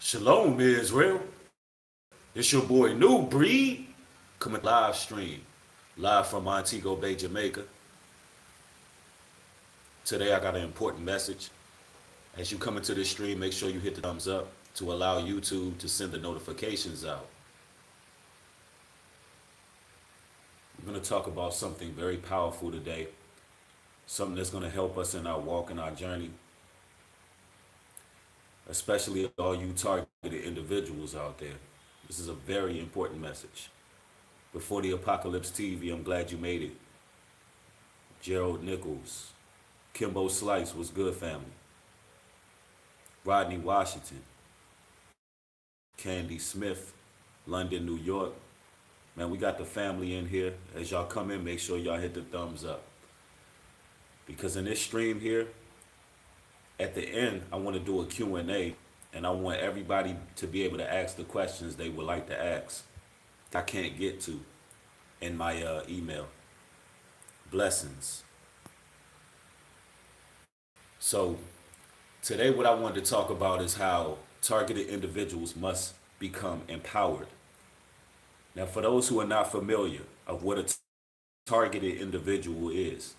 Shalom, Israel. It's your boy New Breed coming live stream, live from Montego Bay, Jamaica. Today I got an important message. As you come into this stream, make sure you hit the thumbs up to allow YouTube to send the notifications out. We're going to talk about something very powerful today, something that's going to help us in our walk and our journey, especially all you targeted individuals out there. This is a very important message. Before the Apocalypse TV, I'm glad you made it. Gerald Nichols, Kimbo Slice was good, family. Rodney Washington, Candy Smith, London, New York. Man, we got the family in here. As y'all come in, make sure y'all hit the thumbs up. Because in this stream here, at the end, I want to do a Q&A, and I want everybody to be able to ask the questions they would like to ask. I can't get to in my email. Blessings. So today what I wanted to talk about is how targeted individuals must become empowered. Now, for those who are not familiar of what a targeted individual is,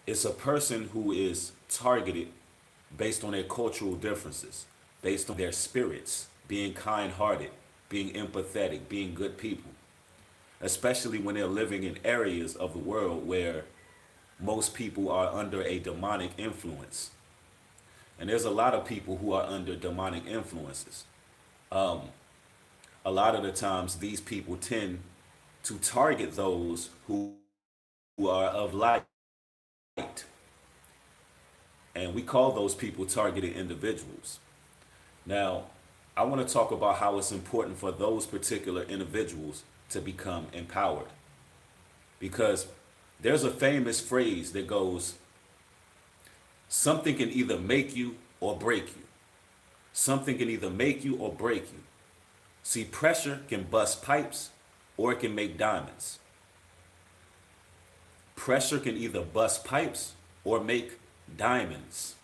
it's a person who is targeted based on their cultural differences, based on their spirits, being kind-hearted, being empathetic, being good people, especially when they're living in areas of the world where most people are under a demonic influence. And there's a lot of people who are under demonic influences. A lot of the times, these people tend to target those who are of light. And we call those people targeted individuals. Now, I want to talk about how it's important for those particular individuals to become empowered. Because there's a famous phrase that goes, something can either make you or break you. Something can either make you or break you. See, pressure can bust pipes or it can make diamonds. Pressure can either bust pipes or make diamonds.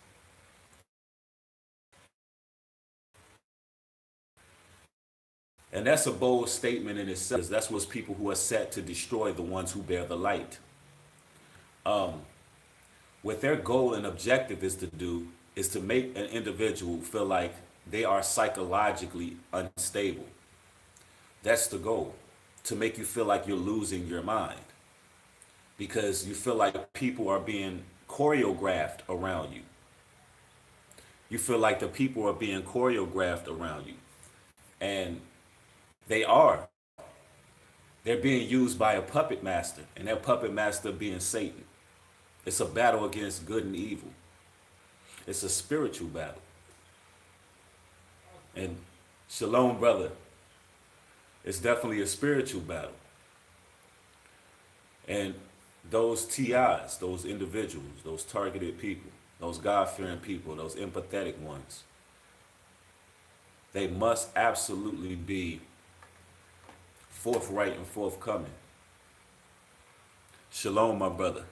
And that's a bold statement in itself, because that's what's people who are set to destroy the ones who bear the light. What their goal and objective is to do is to make an individual feel like they are psychologically unstable. That's the goal, to make you feel like you're losing your mind, because you feel like people are being choreographed around you. You feel like the people are being choreographed around you. And they are. They're being used by a puppet master, and that puppet master being Satan. It's a battle against good and evil. It's a spiritual battle. And shalom, brother. It's definitely a spiritual battle. And those TIs, those individuals, those targeted people, those God-fearing people, those empathetic ones, they must absolutely be forthright and forthcoming. Shalom, my brother.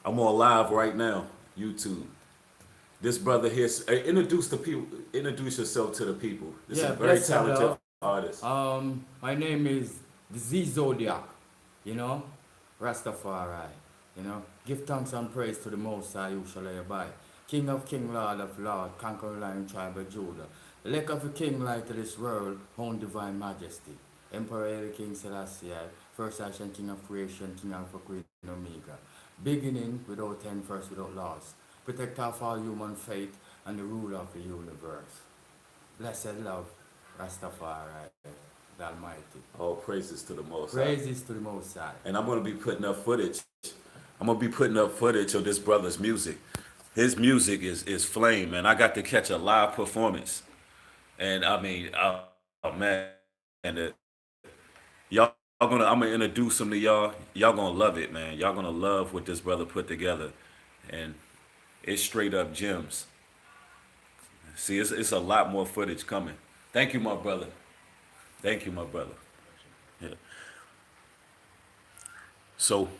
I'm on live right now, YouTube. This brother here, introduce the people. Introduce yourself to the people. This is a very talented artist. My name is the Z Zodiac, Rastafari, Give thanks and praise to the Most High, you shall abide. King of King, Lord of Lord, conqueror lion, tribe of Judah. Elect of a king light to this world, own divine majesty. Emperor King Selassie, first ancient king of creation, king Alpha, Queen Omega. Beginning without end, first without last. Protector of all human faith and the ruler of the universe. Blessed love, Rastafari, the Almighty. All praises to the Most High. Praises to the Most High. And I'm going to be putting up footage. I'm going to be putting up footage of this brother's music. His music is flame, man. I got to catch a live performance. And I mean, oh man, and y'all I'm gonna introduce him to y'all. Y'all gonna love it, man. Y'all gonna love what this brother put together. And it's straight up gems. See, it's a lot more footage coming. Thank you, my brother. Thank you, my brother. Yeah. So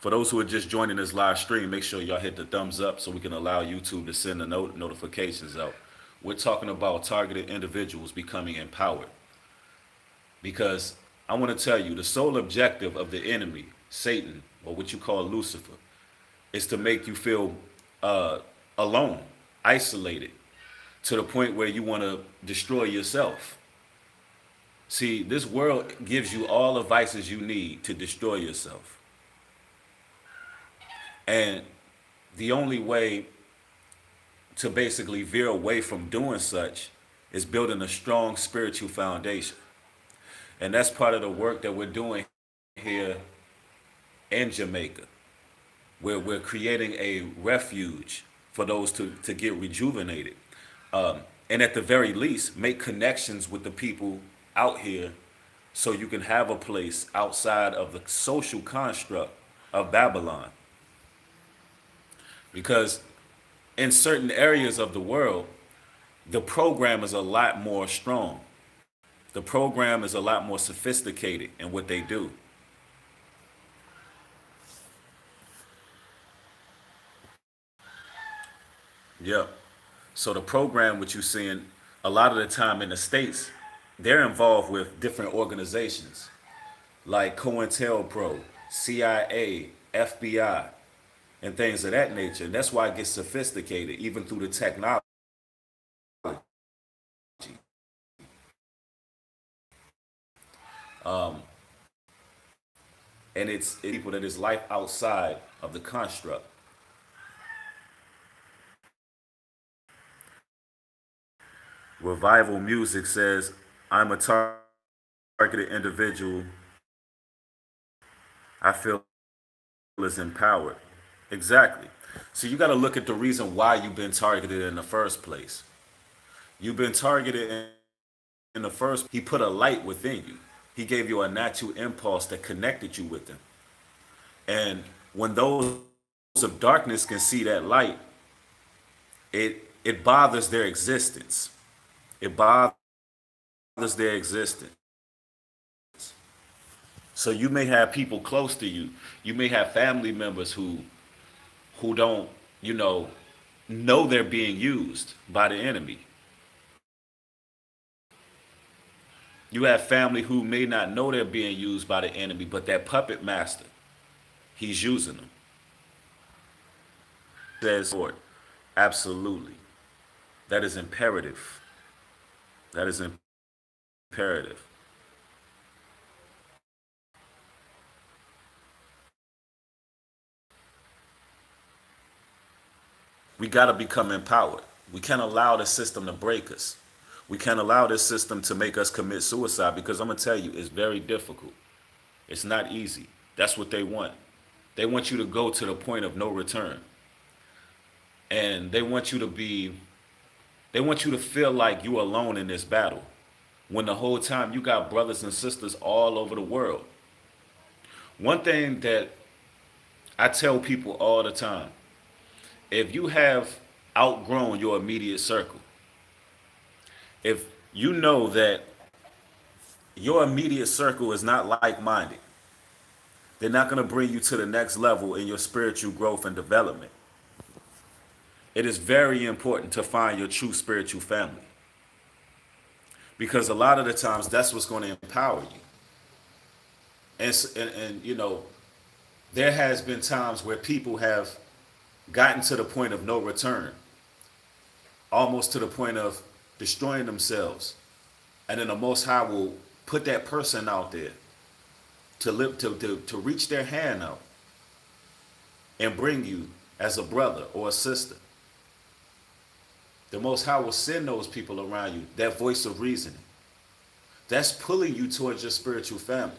For those who are just joining this live stream, make sure y'all hit the thumbs up so we can allow YouTube to send the notifications out. We're talking about targeted individuals becoming empowered. Because I want to tell you, the sole objective of the enemy, Satan, or what you call Lucifer, is to make you feel alone, isolated, to the point where you want to destroy yourself. See, this world gives you all the vices you need to destroy yourself. And the only way to basically veer away from doing such is building a strong spiritual foundation. And that's part of the work that we're doing here in Jamaica, where we're creating a refuge for those to get rejuvenated. And at the very least, make connections with the people out here so you can have a place outside of the social construct of Babylon. Because in certain areas of the world, the program is a lot more strong. The program is a lot more sophisticated in what they do. Yep. So the program, which you're seeing a lot of the time in the States, they're involved with different organizations like COINTELPRO, CIA, FBI, and things of that nature. And that's why it gets sophisticated, even through the technology. And it's people that is life outside of the construct. Revival Music says, I'm a targeted individual. I feel is empowered. Exactly. So you got to look at the reason why you've been targeted in the first place. You've been targeted in the first. He put a light within you. He gave you a natural impulse that connected you with him. And when those of darkness can see that light, it bothers their existence. It bothers their existence. So you may have people close to you. You may have family members who don't, know they're being used by the enemy. You have family who may not know they're being used by the enemy, but that puppet master, he's using them. Says, Lord, absolutely. That is imperative. That is imperative. We got to become empowered. We can't allow the system to break us. We can't allow this system to make us commit suicide, because I'm going to tell you, it's very difficult. It's not easy. That's what they want. They want you to go to the point of no return. And they want you to feel like you're alone in this battle, when the whole time you got brothers and sisters all over the world. One thing that I tell people all the time, if you have outgrown your immediate circle, if you know that your immediate circle is not like-minded, they're not going to bring you to the next level in your spiritual growth and development. It is very important to find your true spiritual family, because a lot of the times that's what's going to empower you. And there has been times where people have gotten to the point of no return, almost to the point of destroying themselves, and then the Most High will put that person out there to reach their hand out and bring you as a brother or a sister. The Most High will send those people around you, that voice of reasoning. That's pulling you towards your spiritual family.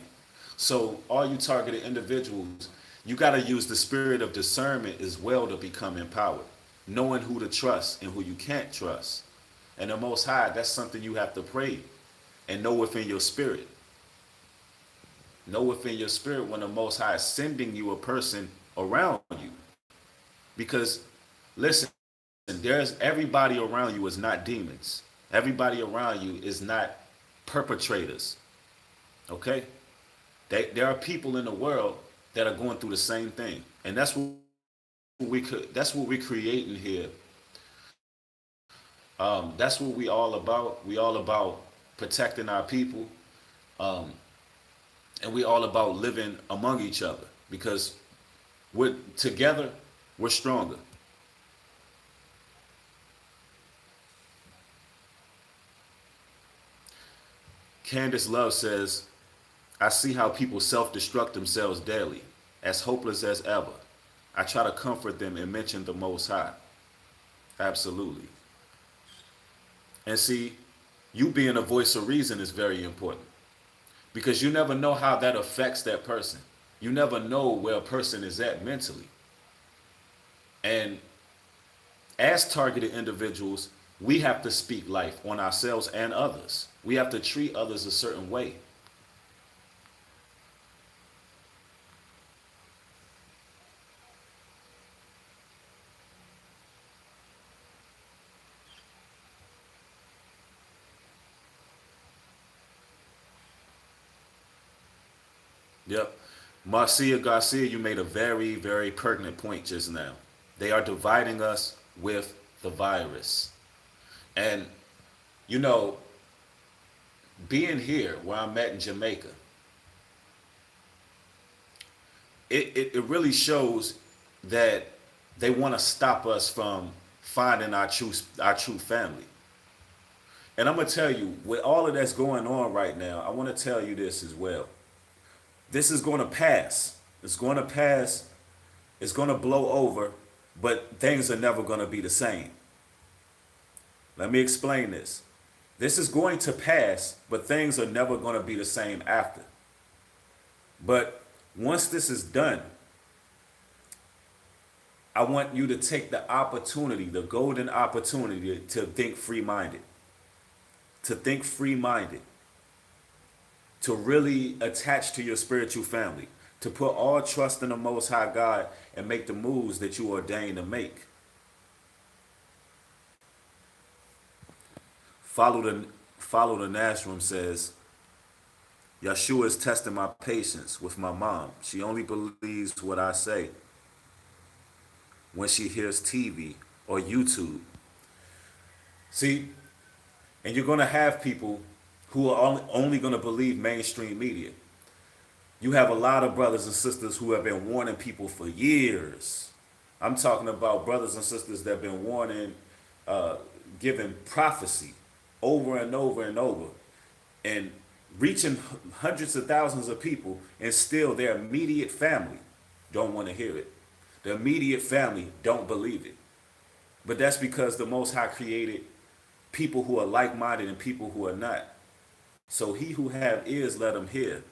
So all you targeted individuals, you got to use the spirit of discernment as well to become empowered, knowing who to trust and who you can't trust. And the Most High, that's something you have to pray and know within your spirit. Know within your spirit when the Most High is sending you a person around you. Because, listen, everybody around you is not demons. Everybody around you is not perpetrators. Okay? There are people in the world that are going through the same thing, and that's what we're creating here. That's what we all about. We all about protecting our people, um, and we all about living among each other because we're together. We're stronger. Candace Love says, "I see how people self-destruct themselves daily, as hopeless as ever. I try to comfort them and mention the Most High." Absolutely. And see, you being a voice of reason is very important because you never know how that affects that person. You never know where a person is at mentally. And as targeted individuals, we have to speak life on ourselves and others. We have to treat others a certain way. Yep. Marcia Garcia, you made a very, very pertinent point just now. They are dividing us with the virus. And, you know, being here where I'm at in Jamaica, it really shows that they want to stop us from finding our true family. And I'm gonna tell you, with all of that's going on right now, I want to tell you this as well. This is going to pass. It's going to pass. It's going to blow over, but things are never going to be the same. Let me explain this. This is going to pass, but things are never going to be the same after. But once this is done, I want you to take the opportunity, the golden opportunity to think free minded, to think free minded, to really attach to your spiritual family, to put all trust in the Most High God and make the moves that you ordained to make. Follow the Nashram says, Yeshua is testing my patience with my mom. She only believes what I say when she hears TV or YouTube. See, and you're going to have people who are only going to believe mainstream media. You have a lot of brothers and sisters who have been warning people for years. I'm talking about brothers and sisters that have been warning, giving prophecy over and over and over, and reaching hundreds of thousands of people, and still their immediate family don't want to hear it. The immediate family don't believe it. But that's because the Most High created people who are like-minded and people who are not. So he who have ears, let him hear.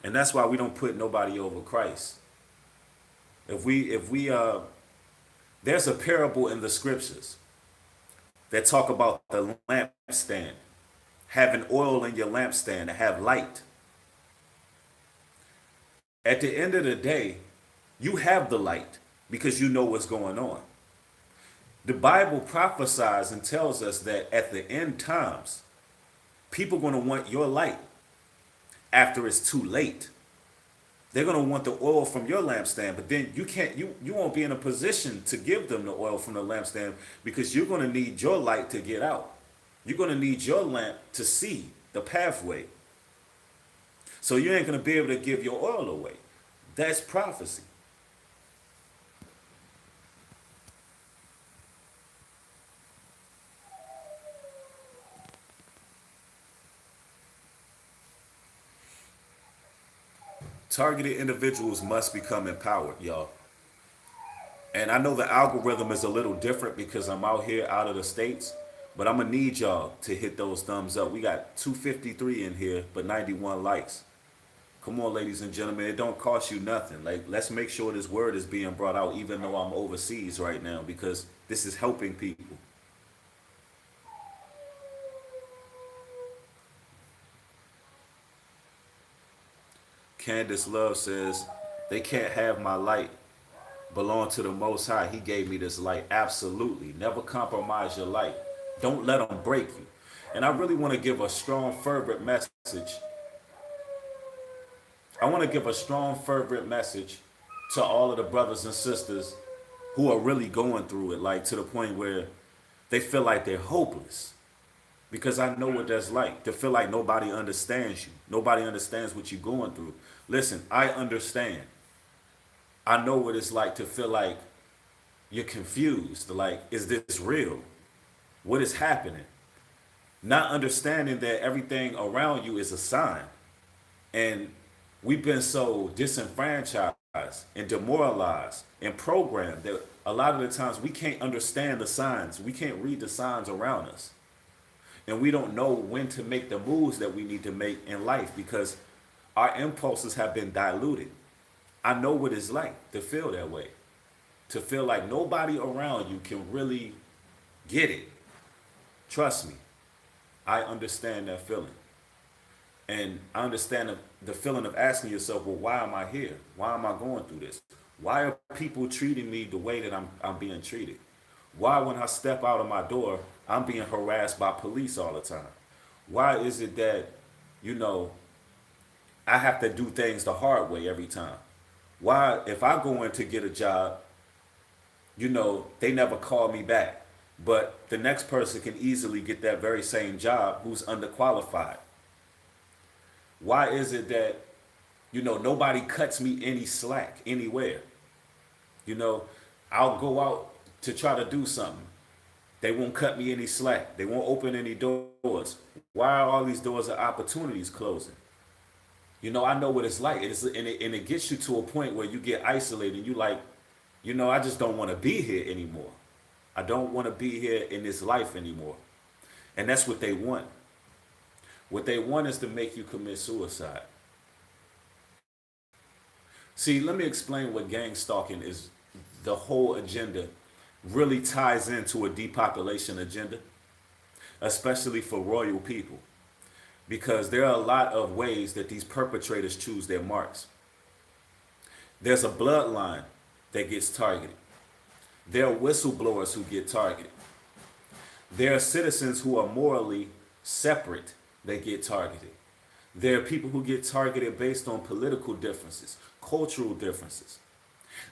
And that's why we don't put nobody over Christ. There's a parable in the scriptures that talk about the lampstand, having oil in your lampstand to have light. At the end of the day, you have the light because you know what's going on. The Bible prophesies and tells us that at the end times, people are going to want your light after it's too late. They're going to want the oil from your lampstand, but then you won't be in a position to give them the oil from the lampstand because you're going to need your light to get out. You're going to need your lamp to see the pathway. So you ain't going to be able to give your oil away. That's prophecy. Targeted individuals must become empowered, y'all. And I know the algorithm is a little different because I'm out here out of the States, but I'm going to need y'all to hit those thumbs up. We got 253 in here, but 91 likes. Come on, ladies and gentlemen, it don't cost you nothing. Like, let's make sure this word is being brought out, even though I'm overseas right now, because this is helping people. Candace Love says, they can't have my light. Belong to the Most High. He gave me this light. Absolutely. Never compromise your light. Don't let them break you. And I really want to give a strong, fervent message I want to give a strong, fervent message to all of the brothers and sisters who are really going through it, like to the point where they feel like they're hopeless. Because I know what that's like to feel like nobody understands you. Nobody understands what you're going through. Listen, I understand. I know what it's like to feel like you're confused. Like, is this real? What is happening? Not understanding that everything around you is a sign. And we've been so disenfranchised and demoralized and programmed that a lot of the times we can't understand the signs. We can't read the signs around us. And we don't know when to make the moves that we need to make in life because our impulses have been diluted. I know what it's like to feel that way, to feel like nobody around you can really get it. Trust me, I understand that feeling. And I understand the feeling of asking yourself, well, why am I here? Why am I going through this? Why are people treating me the way that I'm being treated? Why, when I step out of my door, I'm being harassed by police all the time? Why is it that, you know, I have to do things the hard way every time? Why, if I go in to get a job, you know, they never call me back, but the next person can easily get that very same job who's underqualified? Why is it that, you know, nobody cuts me any slack anywhere? You know, I'll go out to try to do something. They won't cut me any slack. They won't open any doors. Why are all these doors of opportunities closing? You know, I know what it's like. And it gets you to a point where you get isolated and you like, you know, I just don't want to be here anymore. I don't want to be here in this life anymore. And that's what they want. What they want is to make you commit suicide. See, let me explain what gang stalking is. The whole agenda really ties into a depopulation agenda, especially for royal people, because there are a lot of ways that these perpetrators choose their marks. There's a bloodline that gets targeted. There are whistleblowers who get targeted. There are citizens who are morally separate that get targeted. There are people who get targeted based on political differences, cultural differences.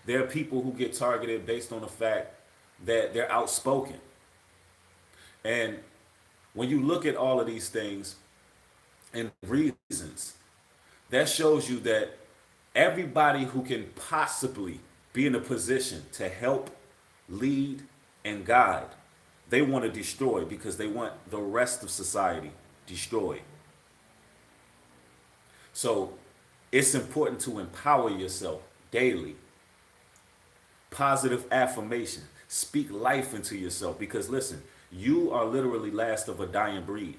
There are people who get targeted based on the fact that they're outspoken. And when you look at all of these things and reasons, that shows you that everybody who can possibly be in a position to help, lead, and guide, they want to destroy because they want the rest of society destroyed. So it's important to empower yourself daily. Positive affirmation. Speak life into yourself because listen, you are literally last of a dying breed.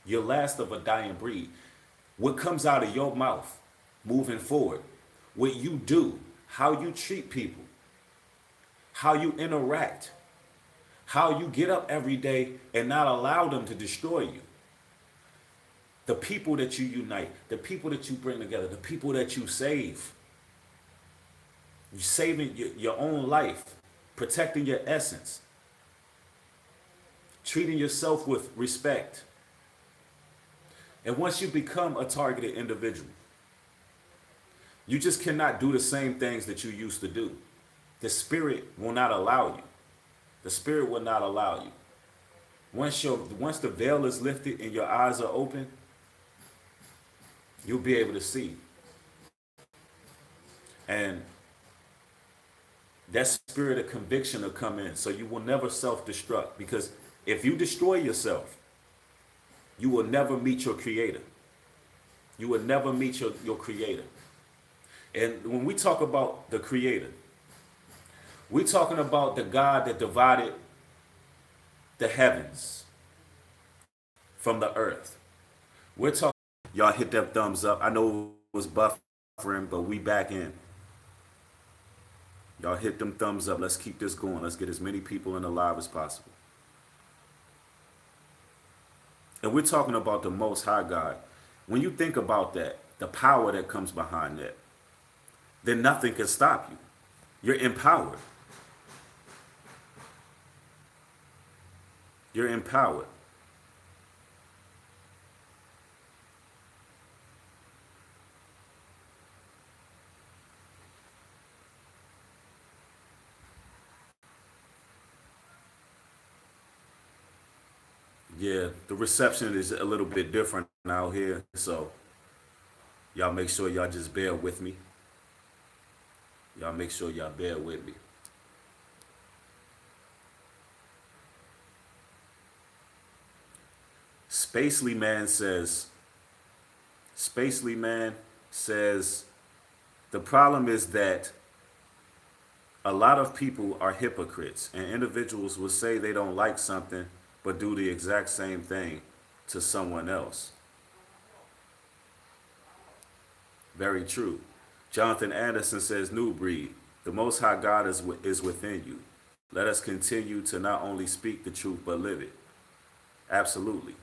You're last of a dying breed. What comes out of your mouth moving forward, what you do, how you treat people, how you interact, how you get up every day and not allow them to destroy you. The people that you unite, the people that you bring together, the people that you save. You're saving your own life, protecting your essence, treating yourself with respect. And once you become a targeted individual, you just cannot do the same things that you used to do. The spirit will not allow you. The spirit will not allow you. Once the veil is lifted and your eyes are open, you'll be able to see. And that spirit of conviction will come in. So you will never self-destruct. Because if you destroy yourself, you will never meet your creator. You will never meet your creator. And when we talk about the creator, we're talking about the God that divided the heavens from the earth. We're talking, y'all hit that thumbs up. I know it was buffering, but we back in. Y'all hit them thumbs up. Let's keep this going. Let's get as many people in the live as possible. And we're talking about the Most High God. When you think about that, the power that comes behind that, then nothing can stop you. You're empowered. You're empowered. Yeah, the reception is a little bit different out here, so y'all make sure y'all just bear with me. Y'all make sure y'all bear with me. Spacely Man says, Spacely Man says, the problem is that a lot of people are hypocrites, and individuals will say they don't like something, but do the exact same thing to someone else. Very true. Jonathan Anderson says, New Breed, the Most High God is within you. Let us continue to not only speak the truth, but live it. Absolutely.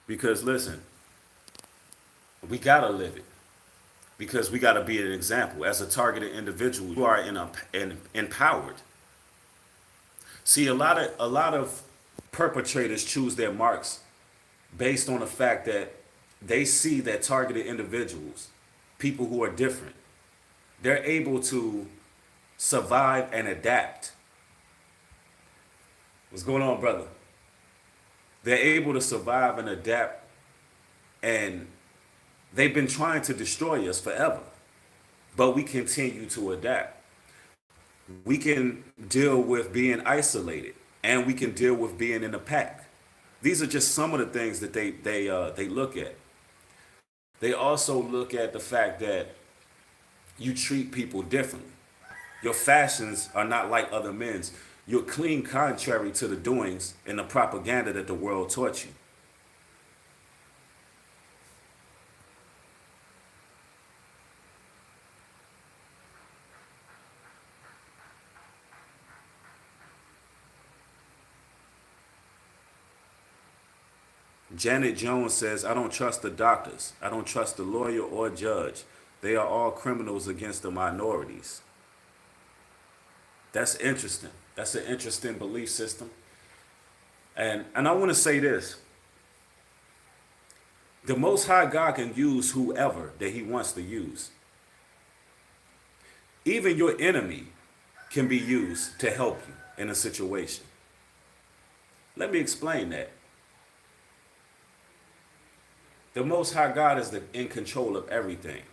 Because listen, we gotta live it. Because we gotta be an example. As a targeted individual, you are empowered. See, a lot of perpetrators choose their marks based on the fact that they see that targeted individuals, people who are different, they're able to survive and adapt. What's going on, brother? They're able to survive and adapt, and they've been trying to destroy us forever, but we continue to adapt. We can deal with being isolated, and we can deal with being in a pack. These are just some of the things that they look at. They also look at the fact that you treat people differently. Your fashions are not like other men's. You're clean contrary to the doings and the propaganda that the world taught you. Janet Jones says, I don't trust the doctors. I don't trust the lawyer or judge. They are all criminals against the minorities. That's interesting. That's an interesting belief system. And I want to say this. The Most High God can use whoever that he wants to use. Even your enemy can be used to help you in a situation. Let me explain that. The Most High God is in control of everything.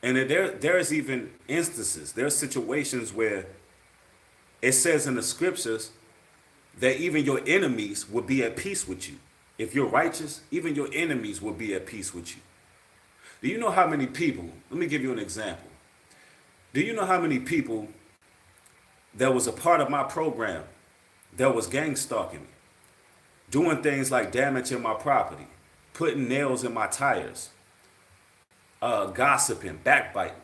And there's even instances, there's situations where it says in the scriptures that even your enemies will be at peace with you. If you're righteous, even your enemies will be at peace with you. Do you know how many people, let me give you an example. Do you know how many people that was a part of my program that was gang stalking me, doing things like damaging my property, putting nails in my tires, gossiping, backbiting?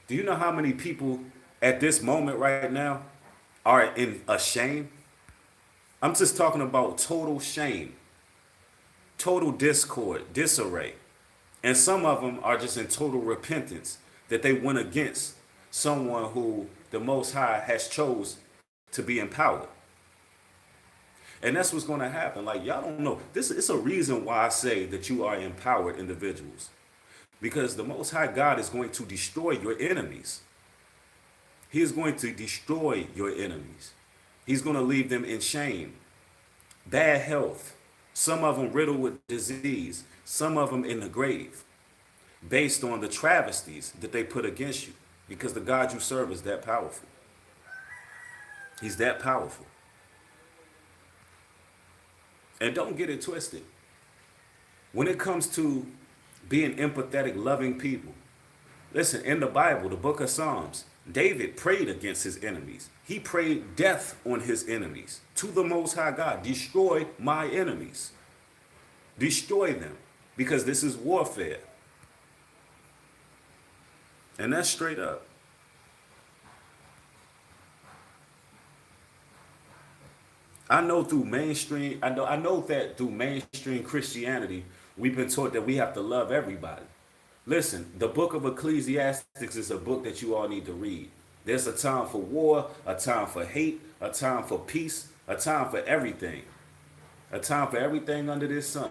Do you know how many people at this moment right now are in a shame? I'm just talking about total shame, total discord, disarray. And some of them are just in total repentance that they went against someone who the Most High has chose to be empowered. And that's what's going to happen. Like, y'all don't know. This is a reason why I say that you are empowered individuals. Because the Most High God is going to destroy your enemies. He is going to destroy your enemies. He's going to leave them in shame, bad health, some of them riddled with disease, some of them in the grave, based on the travesties that they put against you. Because the God you serve is that powerful. He's that powerful. And don't get it twisted. When it comes to being empathetic, loving people, listen, in the Bible, the book of Psalms, David prayed against his enemies. He prayed death on his enemies to the Most High God. Destroy my enemies. Destroy them, because this is warfare. And that's straight up. I know that through mainstream Christianity, we've been taught that we have to love everybody. Listen, the book of Ecclesiastes is a book that you all need to read. There's a time for war, a time for hate, a time for peace, a time for everything. A time for everything under this sun.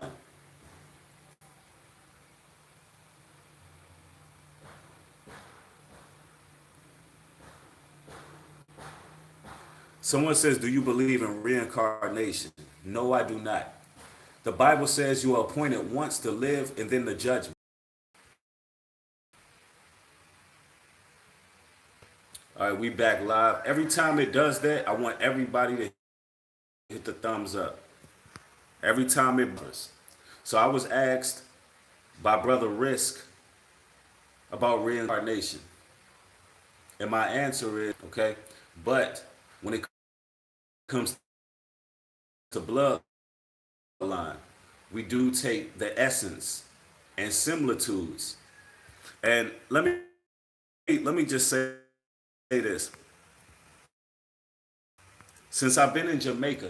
Someone says, do you believe in reincarnation? No, I do not. The Bible says you are appointed once to live and then the judgment. All right, we back live. Every time it does that, I want everybody to hit the thumbs up. Every time it does. So I was asked by Brother Risk about reincarnation. And my answer is, okay, but when it comes to bloodline, we do take the essence and similitudes. And let me just say this. Since I've been in Jamaica,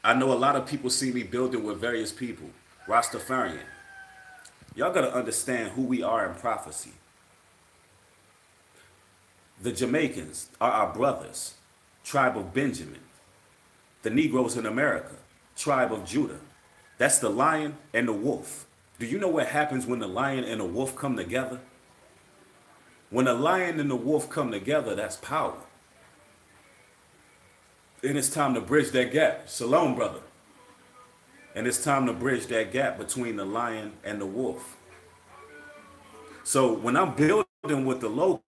I know a lot of people see me building with various people. Rastafarian. Y'all gotta understand who we are in prophecy. The Jamaicans are our brothers, tribe of Benjamin. The Negroes in America, tribe of Judah. That's the lion and the wolf. Do you know what happens when the lion and the wolf come together? When the lion and the wolf come together, that's power. And it's time to bridge that gap. Shalom, brother. And it's time to bridge that gap between the lion and the wolf. So when I'm building with the locals,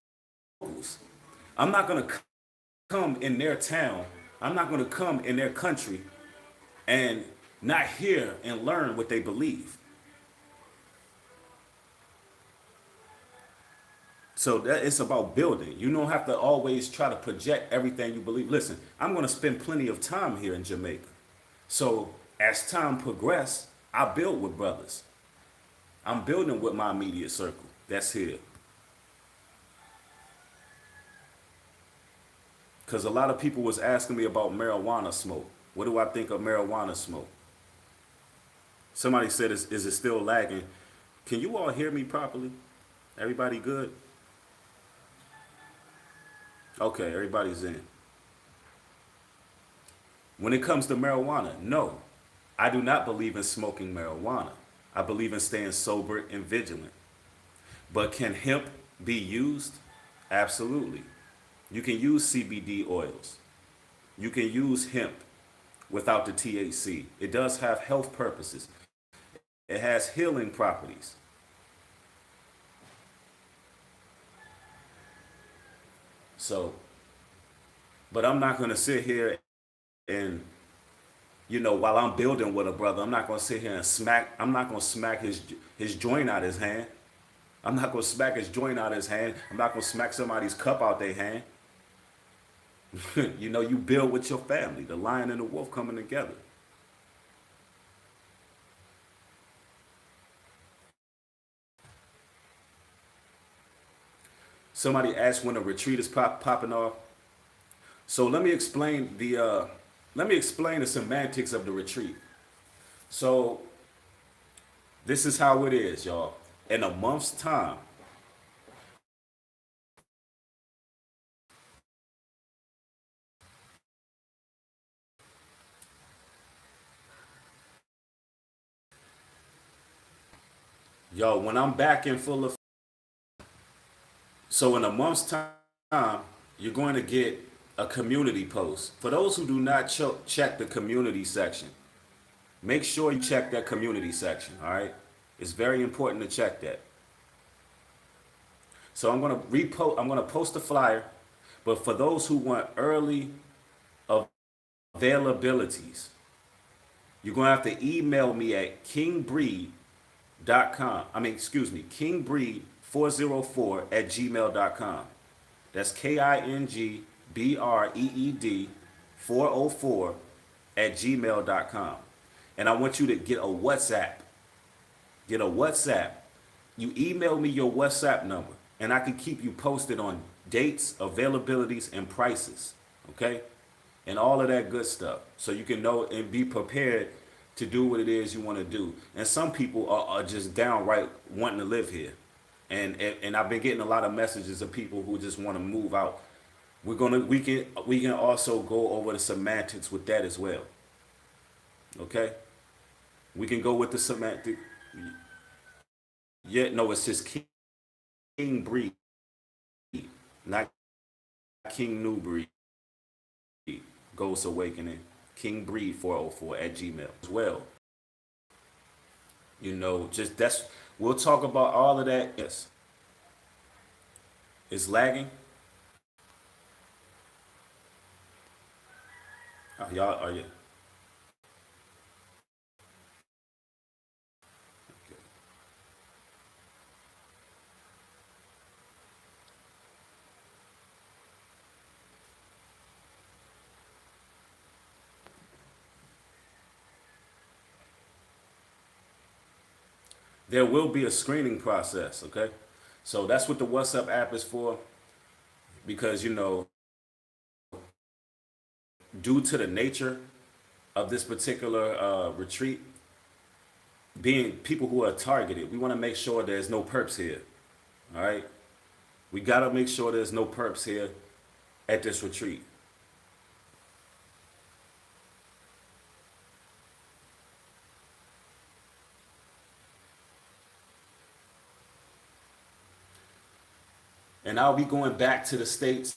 I'm not going to come in their town. I'm not going to come in their country and not hear and learn what they believe. So that it's about building. You don't have to always try to project everything you believe. Listen, I'm going to spend plenty of time here in Jamaica. So as time progresses, I build with brothers. I'm building with my immediate circle. That's here. Because a lot of people was asking me about marijuana smoke. What do I think of marijuana smoke? Somebody said, is it still lagging? Can you all hear me properly? Everybody good? Okay, everybody's in. When it comes to marijuana, no, I do not believe in smoking marijuana. I believe in staying sober and vigilant. But can hemp be used? Absolutely. You can use CBD oils. You can use hemp without the THC. It does have health purposes. It has healing properties. So, but I'm not going to sit here and, while I'm building with a brother, I'm not going to sit here and I'm not going to smack his joint out his hand. I'm not going to smack his joint out his hand. I'm not going to smack somebody's cup out their hand. You build with your family, the lion and the wolf coming together. Somebody asked when a retreat is popping off. So let me explain the semantics of the retreat. So this is how it is, y'all. In a month's time, when I'm back in full of, so in a month's time, you're going to get a community post. For those who do not check the community section, make sure you check that community section, all right? It's very important to check that. So I'm going to post a flyer, but for those who want early availabilities, you're going to have to email me at kingbreed.com. kingbreed404@gmail.com. That's KINGBREED 404@gmail.com. And I want you to get a WhatsApp. Get a WhatsApp. You email me your WhatsApp number, and I can keep you posted on dates, availabilities, and prices. Okay? And all of that good stuff. So you can know and be prepared to do what it is you want to do. And some people are just downright wanting to live here. And I've been getting a lot of messages of people who just want to move out. We can also go over the semantics with that as well. Okay? We can go with the semantic. Yeah, no, it's just King Breed, not King New Breed. Ghost Awakening, King Breed 404 at Gmail as well. You know, just that's we'll talk about all of that. Yes. It's lagging. Y'all are you? Okay. There will be a screening process, okay? So that's what the WhatsApp app is for because you know, due to the nature of this particular retreat, being people who are targeted, we want to make sure there's no perps here. All right, we got to make sure there's no perps here at this retreat. And I'll be going back to the States.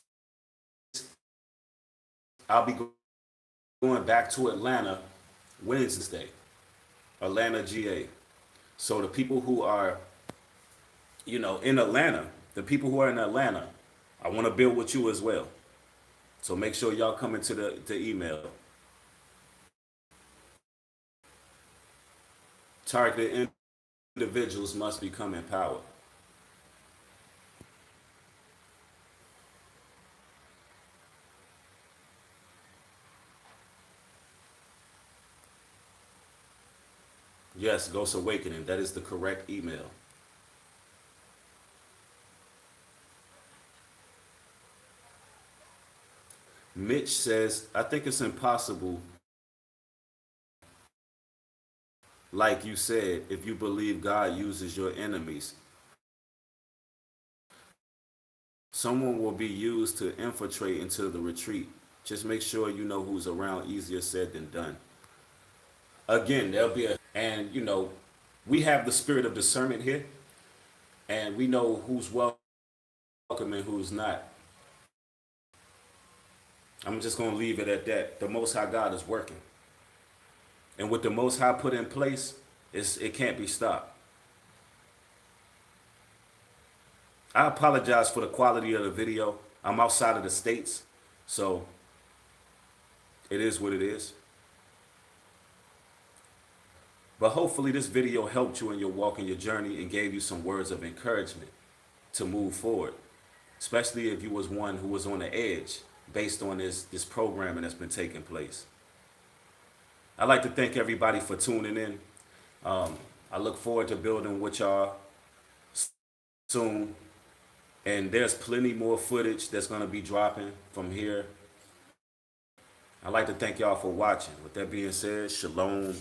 I'll be going back to Atlanta Wednesday, Atlanta, GA. So the people who are, you know, in Atlanta, the people who are in Atlanta, I want to build with you as well. So make sure y'all come into the email. Targeted individuals must become empowered. Yes, Ghost Awakening. That is the correct email. Mitch says, I think it's impossible, like you said, if you believe God uses your enemies. Someone will be used to infiltrate into the retreat. Just make sure you know who's around. Easier said than done. Again, there'll be and you know, we have the spirit of discernment here, and we know who's welcome and who's not. I'm just going to leave it at that. The Most High God is working. And what the Most High put in place, it can't be stopped. I apologize for the quality of the video. I'm outside of the States, so it is what it is. But hopefully this video helped you in your walk and your journey and gave you some words of encouragement to move forward, especially if you was one who was on the edge based on this programming that's been taking place. I'd like to thank everybody for tuning in. I look forward to building with y'all soon. And there's plenty more footage that's going to be dropping from here. I'd like to thank y'all for watching. With that being said, shalom and